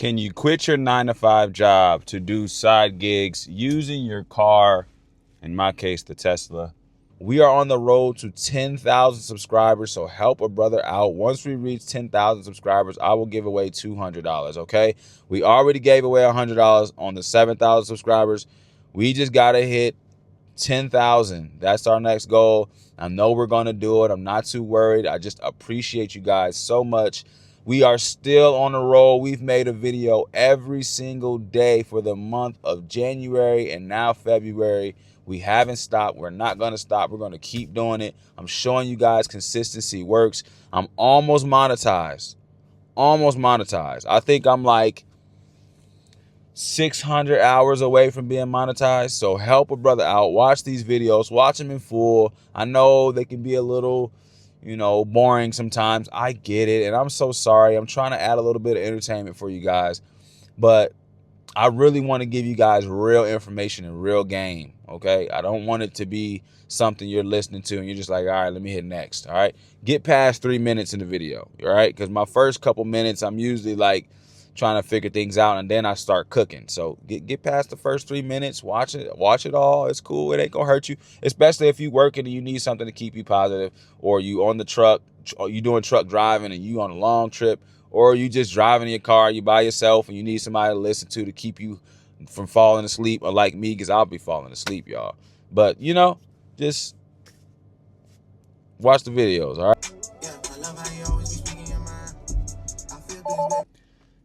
Can you quit your 9-to-5 job to do side gigs using your car? In my case, the Tesla. We are on the road to 10,000 subscribers, so help a brother out. Once we reach 10,000 subscribers, I will give away $200, okay? We already gave away $100 on the 7,000 subscribers. We just got to hit 10,000. That's our next goal. I know we're going to do it. I'm not too worried. I just appreciate you guys so much. We are still on the roll. We've made a video every single day for the month of January and now February. We haven't stopped. We're not going to stop. We're going to keep doing it. I'm showing you guys consistency works. I'm almost monetized. Almost monetized. I think I'm like 600 hours away from being monetized. So help a brother out. Watch these videos. Watch them in full. I know they can be a little, boring sometimes. I get it. And I'm so sorry. I'm trying to add a little bit of entertainment for you guys. But I really want to give you guys real information and real game. Okay. I don't want it to be something you're listening to and you're just like, all right, let me hit next. All right. Get past 3 minutes in the video. All right. Because my first couple minutes, I'm usually like trying to figure things out, and then I start cooking. So get past the first 3 minutes, watch it all. It's cool. It ain't gonna hurt you, especially if you working and you need something to keep you positive, or you on the truck, or you doing truck driving and you on a long trip, or you just driving in your car, you by yourself and you need somebody to listen to keep you from falling asleep, or like me, because I'll be falling asleep, y'all. But just watch the videos, all right?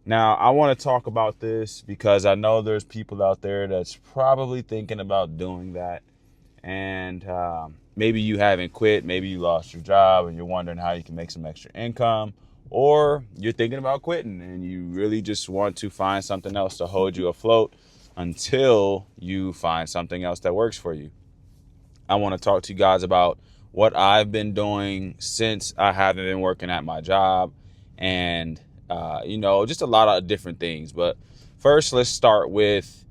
Now, I want to talk about this because I know there's people out there that's probably thinking about doing that. And maybe you haven't quit. Maybe you lost your job and you're wondering how you can make some extra income. Or you're thinking about quitting and you really just want to find something else to hold you afloat until you find something else that works for you. I want to talk to you guys about what I've been doing since I haven't been working at my job, and just a lot of different things. But first, let's start with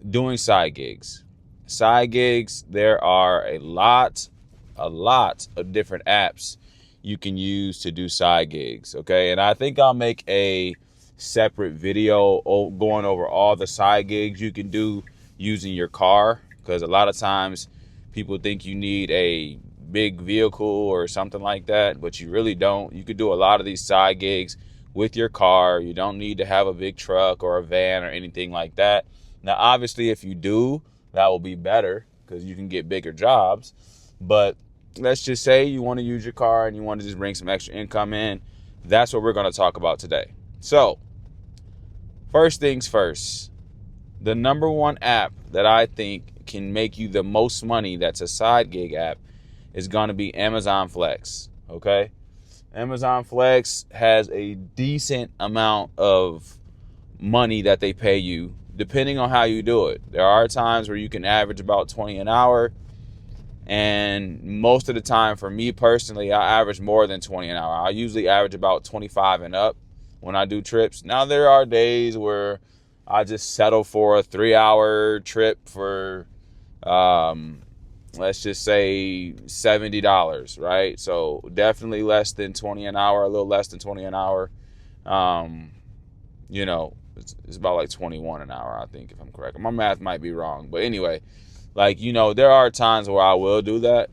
doing side gigs. Side gigs, there are a lot of different apps you can use to do side gigs, okay? And I think I'll make a separate video going over all the side gigs you can do using your car, because a lot of times people think you need a big vehicle or something like that, but you really don't. You could do a lot of these side gigs with your car. You don't need to have a big truck or a van or anything like that. Now, obviously, if you do, that will be better because you can get bigger jobs. But let's just say you want to use your car and you want to just bring some extra income in. That's what we're going to talk about today. So, first things first, the number one app that I think can make you the most money that's a side gig app is going to be Amazon Flex, okay? Amazon Flex has a decent amount of money that they pay you, depending on how you do it. There are times where you can average about $20 an hour, and most of the time, for me personally, I average more than $20 an hour. I usually average about 25 and up when I do trips. Now, there are days where I just settle for a 3-hour trip for let's just say $70, right? So definitely less than 20 an hour, a little less than 20 an hour. It's about like 21 an hour, I think, if I'm correct. My math might be wrong. But anyway, there are times where I will do that.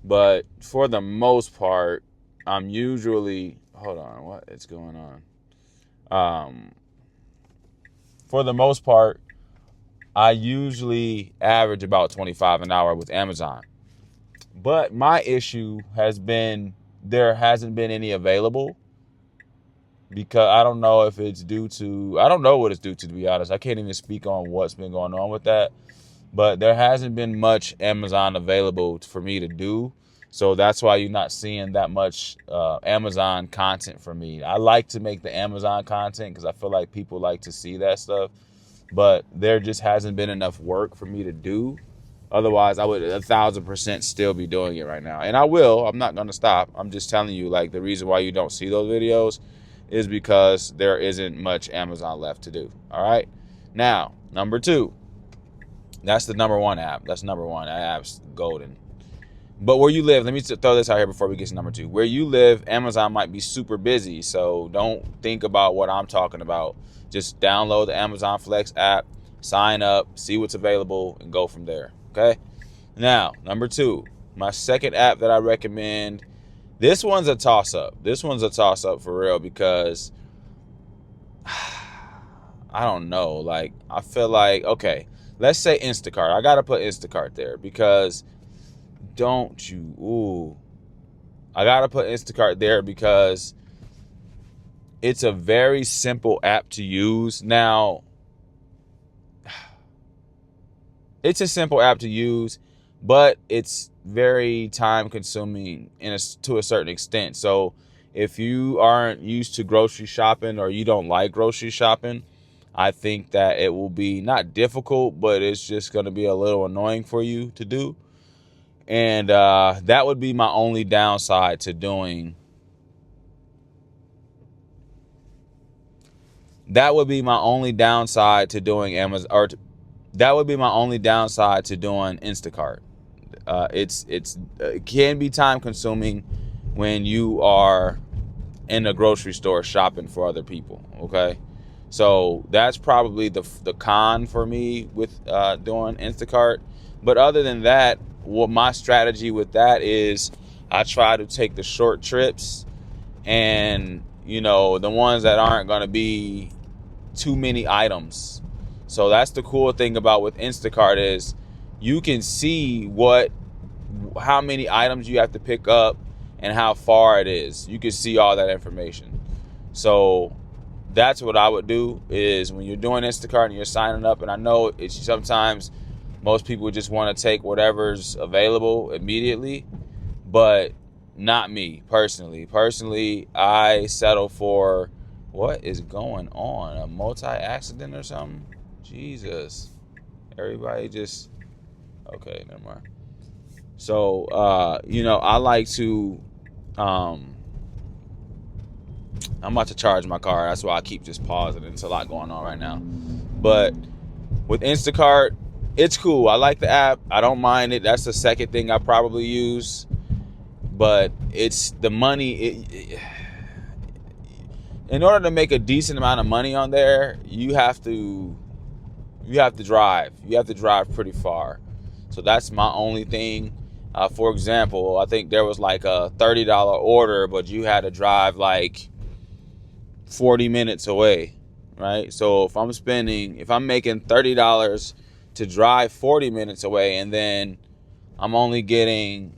But for the most part, I'm usually, hold on, what is going on? For the most part, I usually average about 25 an hour with Amazon. But my issue has been there hasn't been any available, because I don't know if it's due to, I don't know what it's due to be honest. I can't even speak on what's been going on with that. But there hasn't been much Amazon available for me to do. So that's why you're not seeing that much Amazon content from me. I like to make the Amazon content because I feel like people like to see that stuff. But there just hasn't been enough work for me to do. Otherwise, I would 1,000% still be doing it right now. And I will. I'm not going to stop. I'm just telling you, the reason why you don't see those videos is because there isn't much Amazon left to do. All right? Now, number two. That's the number one app. That's number one. That app's golden. But where you live, let me throw this out here before we get to number 2. Where you live, Amazon might be super busy. So don't think about what I'm talking about. Just download the Amazon Flex app, sign up, see what's available, and go from there. Okay? Now, number 2, my second app that I recommend. This one's a toss-up. This one's a toss-up for real because I don't know. Like, I feel like, okay, let's say Instacart. I got to put Instacart there because I got to put Instacart there because it's a very simple app to use. Now, it's a simple app to use, but it's very time consuming to a certain extent. So if you aren't used to grocery shopping or you don't like grocery shopping, I think that it will be not difficult, but it's just going to be a little annoying for you to do. And that would be my only downside to doing. That would be my only downside to doing Amazon, that would be my only downside to doing Instacart. It can be time consuming when you are in a grocery store shopping for other people. Okay, so that's probably the con for me with doing Instacart. But other than that, what my strategy with that is, I try to take the short trips and the ones that aren't going to be too many items. So that's the cool thing about with Instacart is you can see how many items you have to pick up and how far it is. You can see all that information. So that's what I would do is when you're doing Instacart and you're signing up, and I know it's sometimes most people just want to take whatever's available immediately, but not me personally. Personally, I settle for what is going on? A multi-accident or something? Jesus. Everybody just... Okay, never mind. So, I like to... I'm about to charge my car. That's why I keep just pausing. It's a lot going on right now. But with Instacart, it's cool. I like the app. I don't mind it. That's the second thing I probably use. But it's the money. In order to make a decent amount of money on there, you have to drive. You have to drive pretty far. So that's my only thing. For example, I think there was like a $30 order, but you had to drive like 40 minutes away, right? So if I'm making $30 to drive 40 minutes away, and then I'm only getting,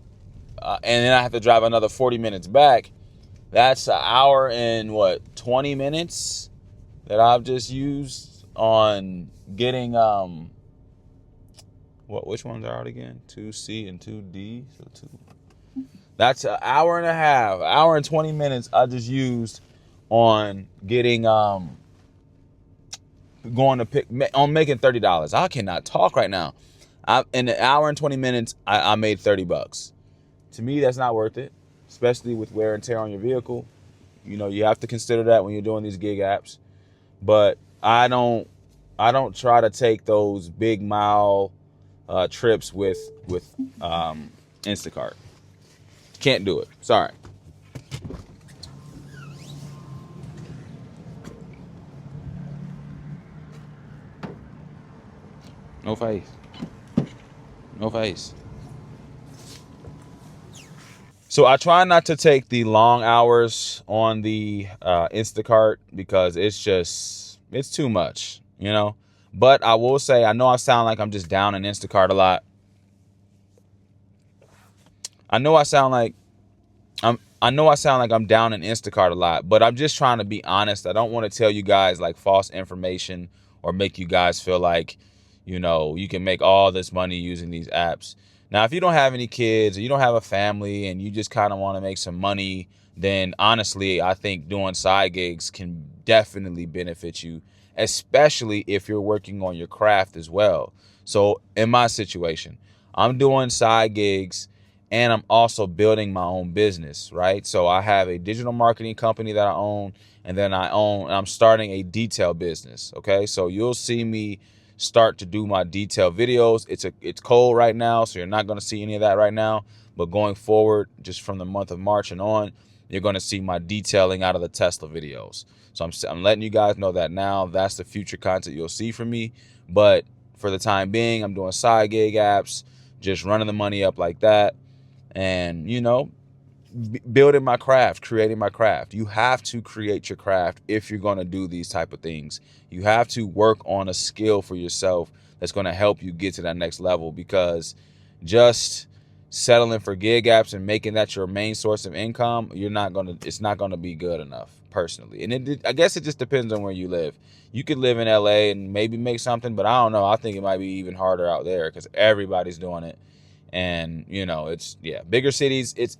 and then I have to drive another 40 minutes back, that's an hour and 20 minutes that I've just used on getting, which ones are out again? 2C and 2D, so that's an hour and a half, hour and 20 minutes I just used on getting, going to on making $30. I cannot talk right now. In an hour and 20 minutes, I made $30. To me, that's not worth it, especially with wear and tear on your vehicle. You have to consider that when you're doing these gig apps. But I don't try to take those big mile trips with Instacart. Can't do it. Sorry. No face. No face. So I try not to take the long hours on the Instacart because it's too much, But I will say, I know I sound like I'm just down in Instacart a lot. I know I sound like I'm down in Instacart a lot, but I'm just trying to be honest. I don't want to tell you guys like false information or make you guys feel like, you can make all this money using these apps. Now, if you don't have any kids or you don't have a family and you just kind of want to make some money, then honestly, I think doing side gigs can definitely benefit you, especially if you're working on your craft as well. So in my situation, I'm doing side gigs and I'm also building my own business, right? So I have a digital marketing company that I own, and then I'm starting a detail business, okay? So you'll see me start to do my detailed videos. It's cold right now, so you're not going to see any of that right now. But going forward, just from the month of March and on, you're going to see my detailing out of the Tesla videos. So I'm letting you guys know that now. That's the future content you'll see from me. But for the time being, I'm doing side gig apps, just running the money up like that. And, building my craft, creating my craft. You have to create your craft if you're going to do these type of things. You have to work on a skill for yourself that's going to help you get to that next level, because just settling for gig apps and making that your main source of income, it's not going to be good enough, personally. And I guess it just depends on where you live. You could live in LA and maybe make something, but I don't know. I think it might be even harder out there because everybody's doing it. And, bigger cities, it's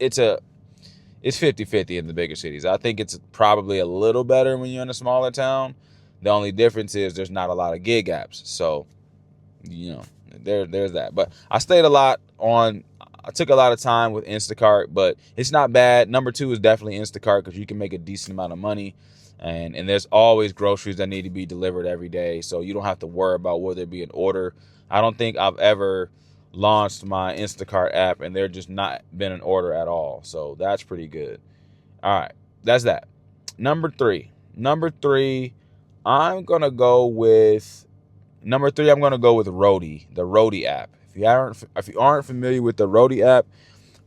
50-50 in the bigger cities. I think it's probably a little better when you're in a smaller town. The only difference is there's not a lot of gig apps. So, there's that. But I took a lot of time with Instacart, but it's not bad. Number 2 is definitely Instacart, because you can make a decent amount of money. And there's always groceries that need to be delivered every day. So you don't have to worry about will there be an order. I don't think I've ever launched my Instacart app and there just not been an order at all. So that's pretty good. All right, that's that. Number three, I'm gonna go with Roadie, the Roadie app. If you aren't familiar with the Roadie app,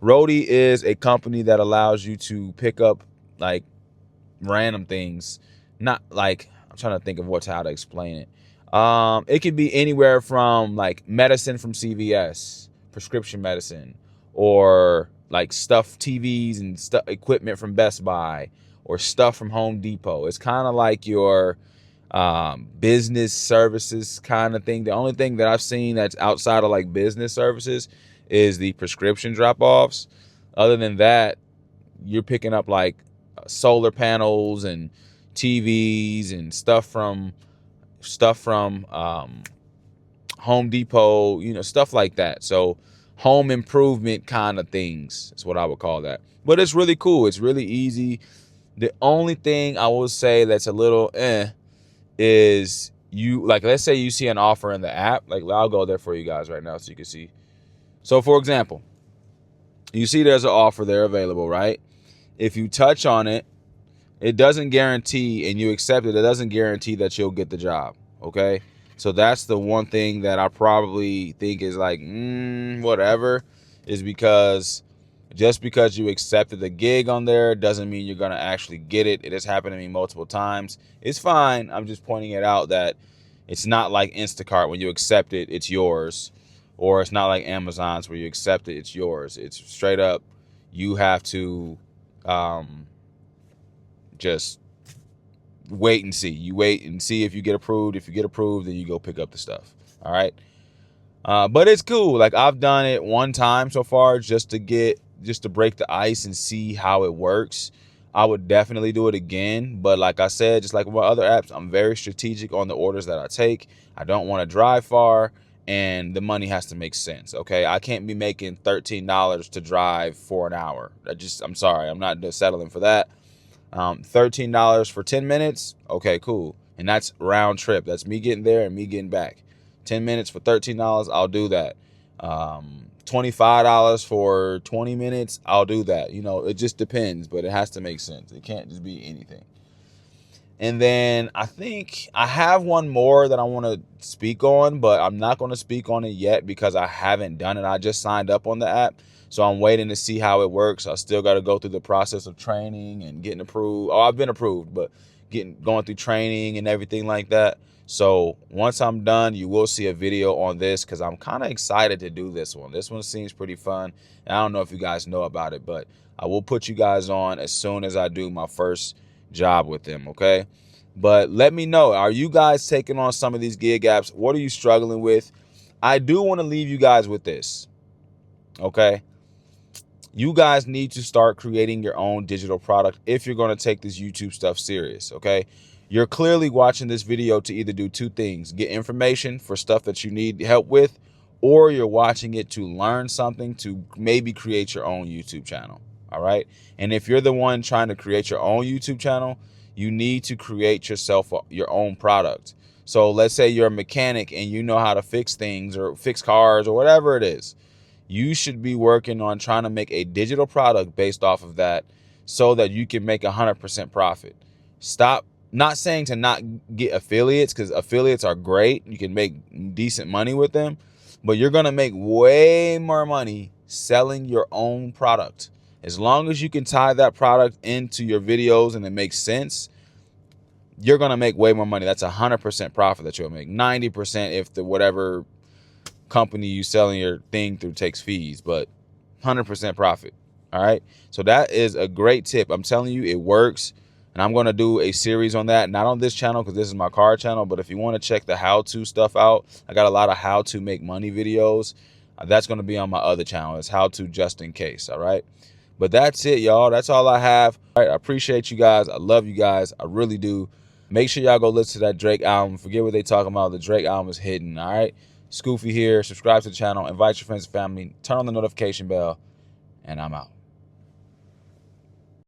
Roadie is a company that allows you to pick up like random things. Not like, I'm trying to think of how to explain it. It could be anywhere from like medicine from CVS, prescription medicine, or like stuff, TVs and stuff, equipment from Best Buy, or stuff from Home Depot. It's kind of like your business services kind of thing. The only thing that I've seen that's outside of like business services is the prescription drop-offs. Other than that, you're picking up like solar panels and TVs and stuff from Home Depot, stuff like that. So home improvement kind of things is what I would call that. But it's really cool. It's really easy. The only thing I will say that's a little is let's say you see an offer in the app. Like, I'll go there for you guys right now so you can see. So for example, you see there's an offer there available, right? If you touch on it, it doesn't guarantee, and you accept it, it doesn't guarantee that you'll get the job, okay? So that's the one thing that I probably think is like, whatever, is because just because you accepted the gig on there doesn't mean you're going to actually get it. It has happened to me multiple times. It's fine. I'm just pointing it out that it's not like Instacart. When you accept it, it's yours. Or it's not like Amazon's where you accept it, it's yours. It's straight up, you have to just wait and see. You wait and see if you get approved. If you get approved, then you go pick up the stuff. All right. But it's cool. Like, I've done it one time so far just to break the ice and see how it works. I would definitely do it again. But like I said, just like with my other apps, I'm very strategic on the orders that I take. I don't want to drive far, and the money has to make sense. Okay. I can't be making $13 to drive for an hour. I'm sorry. I'm not settling for that. $13 for 10 minutes. Okay, cool. And that's round trip. That's me getting there and me getting back. 10 minutes for $13. I'll do that. $25 for 20 minutes. I'll do that. It just depends, but it has to make sense. It can't just be anything. And then I think I have one more that I want to speak on, but I'm not going to speak on it yet because I haven't done it. I just signed up on the app. So I'm waiting to see how it works. I still got to go through the process of training and getting approved. Oh, I've been approved, but going through training and everything like that. So once I'm done, you will see a video on this because I'm kind of excited to do this one. This one seems pretty fun. And I don't know if you guys know about it, but I will put you guys on as soon as I do my first job with them, okay? But let me know, are you guys taking on some of these gig apps? What are you struggling with? I do want to leave you guys with this, okay? You guys need to start creating your own digital product if you're going to take this YouTube stuff serious, okay? You're clearly watching this video to either do two things: get information for stuff that you need help with, or you're watching it to learn something to maybe create your own YouTube channel, all right? And if you're the one trying to create your own YouTube channel, you need to create yourself your own product. So let's say you're a mechanic and you know how to fix things or fix cars or whatever it is. You should be working on trying to make a digital product based off of that so that you can make 100% profit. Stop, not saying to not get affiliates, because affiliates are great. You can make decent money with them, but you're going to make way more money selling your own product. As long as you can tie that product into your videos and it makes sense, you're going to make way more money. That's 100% profit that you'll make. 90% if the whatever company you selling your thing through takes fees, but 100% profit. All right. So that is a great tip. I'm telling you, it works. And I'm going to do a series on that, not on this channel because this is my car channel, but if you want to check the how-to stuff out, I got a lot of how to make money videos. That's going to be on my other channel. It's how to just in case. All right. But that's it, y'all. That's all I have. All right. I appreciate you guys. I love you guys. I really do. Make sure y'all go listen to that Drake album. Forget what they talking about. The Drake album is hidden. All right. Scoofy here. Subscribe to the channel. Invite your friends and family. Turn on the notification bell. And I'm out.